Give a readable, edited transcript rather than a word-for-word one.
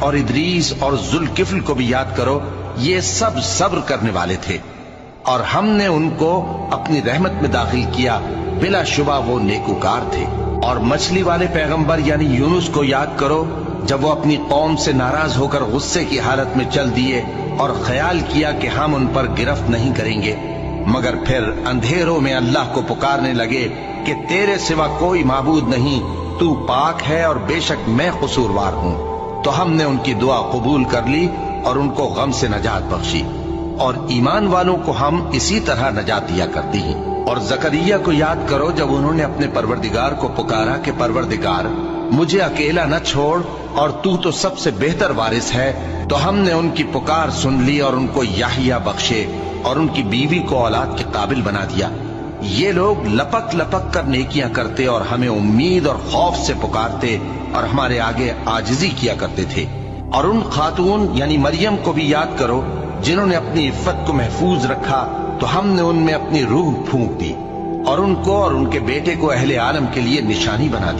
اور ادریس اور ذوالکفل کو بھی یاد کرو، یہ سب صبر کرنے والے تھے اور ہم نے ان کو اپنی رحمت میں داخل کیا، بلا شبہ وہ نیکوکار تھے۔ اور مچھلی والے پیغمبر یعنی یونس کو یاد کرو، جب وہ اپنی قوم سے ناراض ہو کر غصے کی حالت میں چل دیے اور خیال کیا کہ ہم ان پر گرفت نہیں کریں گے، مگر پھر اندھیروں میں اللہ کو پکارنے لگے کہ تیرے سوا کوئی معبود نہیں، تو پاک ہے اور بے شک میں قصوروار ہوں۔ تو ہم نے ان کی دعا قبول کر لی اور ان کو غم سے نجات بخشی، اور ایمان والوں کو ہم اسی طرح نجات دیا کرتے ہیں۔ اور زکریا کو یاد کرو، جب انہوں نے اپنے پروردگار کو پکارا کہ پروردگار مجھے اکیلا نہ چھوڑ اور تو سب سے بہتر وارث ہے، تو ہم نے ان کی پکار سن لی اور ان کو یحییٰ بخشے اور ان کی بیوی کو اولاد کے قابل بنا دیا۔ یہ لوگ لپک لپک کر نیکیاں کرتے اور ہمیں امید اور خوف سے پکارتے اور ہمارے آگے عاجزی کیا کرتے تھے۔ اور ان خاتون یعنی مریم کو بھی یاد کرو، جنہوں نے اپنی عفت کو محفوظ رکھا، تو ہم نے ان میں اپنی روح پھونک دی اور ان کو اور ان کے بیٹے کو اہل عالم کے لیے نشانی بنا دی۔